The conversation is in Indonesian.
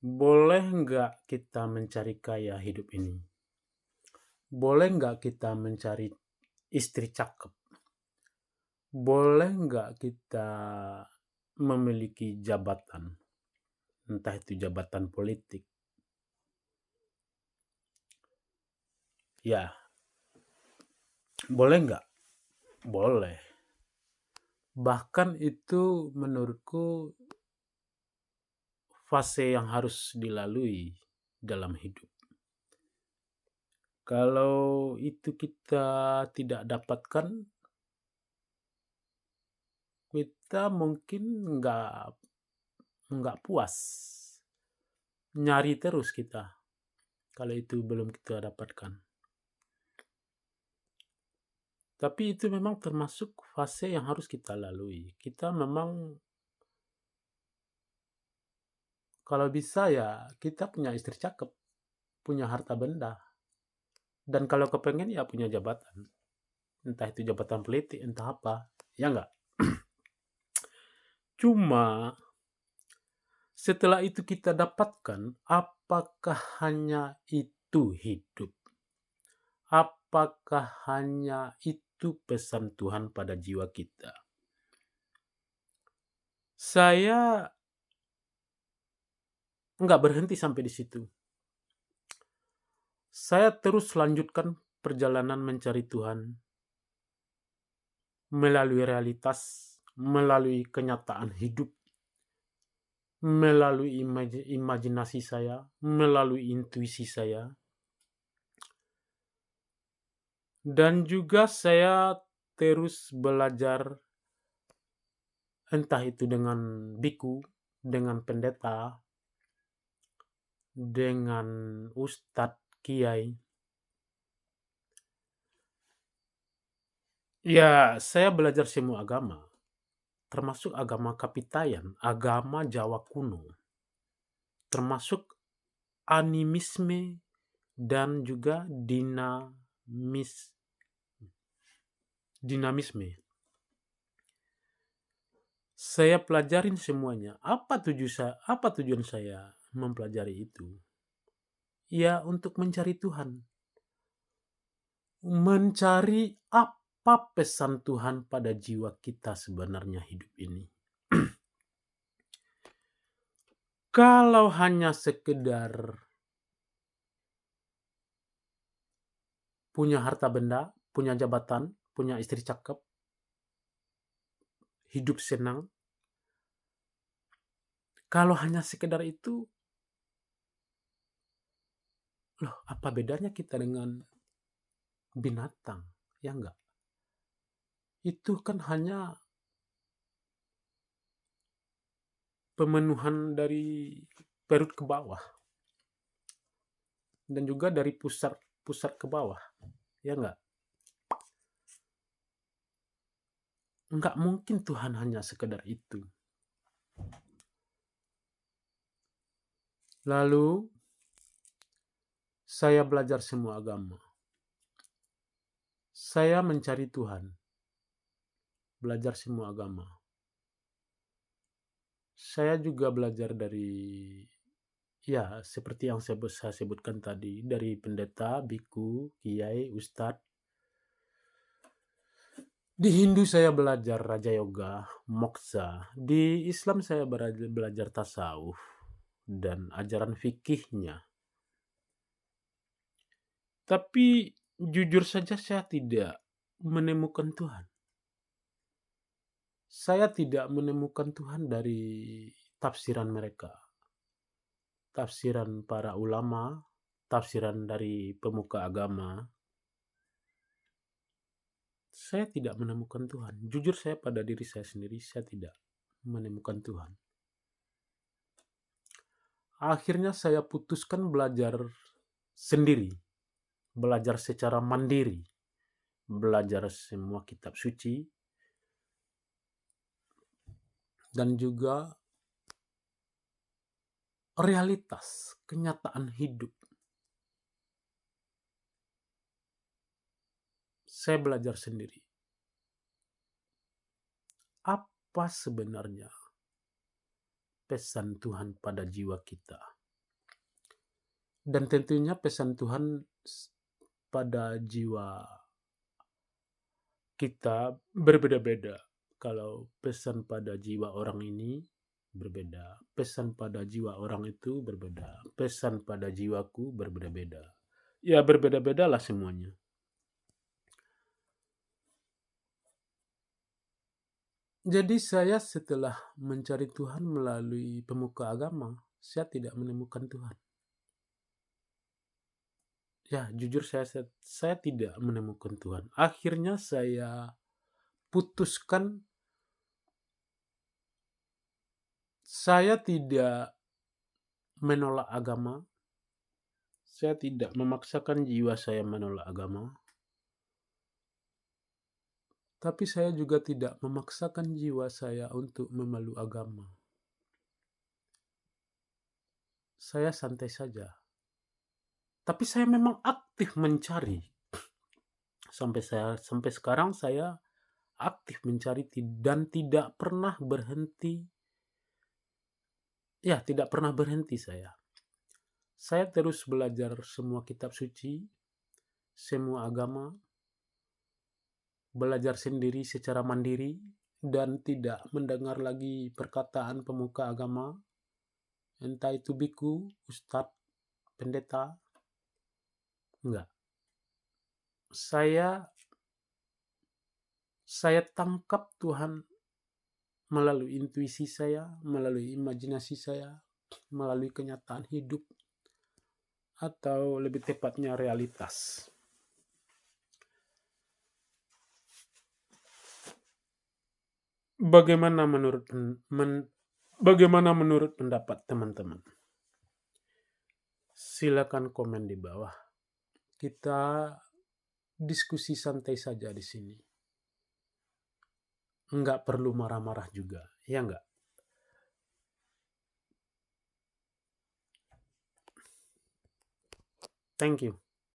Boleh nggak kita mencari kaya hidup ini? Boleh nggak kita mencari istri cakep? Boleh nggak kita memiliki jabatan? Entah itu jabatan politik. Ya, boleh nggak? Boleh. Bahkan itu menurutku fase yang harus dilalui dalam hidup. Kalau itu kita tidak dapatkan, kita mungkin nggak puas. Nyari terus kita kalau itu belum kita dapatkan. Tapi itu memang termasuk fase yang harus kita lalui. Kita memang kalau bisa ya kita punya istri cakep, punya harta benda. Dan kalau kepengen ya punya jabatan. Entah itu jabatan politik, entah apa. Ya enggak? Cuma setelah itu kita dapatkan, apakah hanya itu hidup? Apakah hanya itu pesan Tuhan pada jiwa kita? Saya nggak berhenti sampai di situ. Saya terus lanjutkan perjalanan mencari Tuhan melalui realitas, melalui kenyataan hidup, melalui imajinasi saya, melalui intuisi saya. Dan juga saya terus belajar entah itu dengan biku, dengan pendeta, dengan ustadz, kiai. Ya, saya belajar semua agama, termasuk agama Kapitayan, agama Jawa kuno, termasuk animisme dan juga dinamisme. Saya pelajarin semuanya. Apa tujuan saya mempelajari itu? Ya, untuk mencari Tuhan. Mencari apa pesan Tuhan pada jiwa kita sebenarnya hidup ini. Kalau hanya sekedar punya harta benda, punya jabatan, punya istri cakep, hidup senang, kalau hanya sekedar itu, loh apa bedanya kita dengan binatang? Ya enggak? Itu kan hanya pemenuhan dari perut ke bawah dan juga dari pusat ke bawah. Ya enggak? Enggak mungkin Tuhan hanya sekedar itu. Lalu saya belajar semua agama. Saya mencari Tuhan. Belajar semua agama. Saya juga belajar dari, ya seperti yang saya sebutkan tadi, dari pendeta, biku, kiai, ustadz. Di Hindu saya belajar Raja Yoga, Moksha. Di Islam saya belajar tasawuf dan ajaran fikihnya. Tapi jujur saja saya tidak menemukan Tuhan. Saya tidak menemukan Tuhan dari tafsiran mereka. Tafsiran para ulama, tafsiran dari pemuka agama. Saya tidak menemukan Tuhan. Jujur saya pada diri saya sendiri, saya tidak menemukan Tuhan. Akhirnya saya putuskan belajar sendiri. Belajar secara mandiri. Belajar semua kitab suci. Dan juga realitas, kenyataan hidup. Saya belajar sendiri. Apa sebenarnya pesan Tuhan pada jiwa kita? Dan tentunya pesan Tuhan pada jiwa kita berbeda-beda. Kalau pesan pada jiwa orang ini berbeda, pesan pada jiwa orang itu berbeda, pesan pada jiwaku berbeda-beda. Ya berbeda-bedalah semuanya. Jadi saya setelah mencari Tuhan melalui pemuka agama, saya tidak menemukan Tuhan. Ya, jujur saya tidak menemukan Tuhan. Akhirnya saya putuskan saya tidak menolak agama. Saya tidak memaksakan jiwa saya menolak agama. Tapi saya juga tidak memaksakan jiwa saya untuk memeluk agama. Saya santai saja. Tapi saya memang aktif mencari. Sampai sekarang saya aktif mencari dan tidak pernah berhenti. Ya, tidak pernah berhenti saya. Saya terus belajar semua kitab suci, semua agama, belajar sendiri secara mandiri, dan tidak mendengar lagi perkataan pemuka agama, entah itu biku, ustadz, pendeta. Enggak. Saya tangkap Tuhan melalui intuisi saya, melalui imajinasi saya, melalui kenyataan hidup, atau lebih tepatnya realitas. Bagaimana menurut pendapat teman-teman? Silakan komen di bawah. Kita diskusi santai saja di sini. Enggak perlu marah-marah juga, ya enggak? Thank you.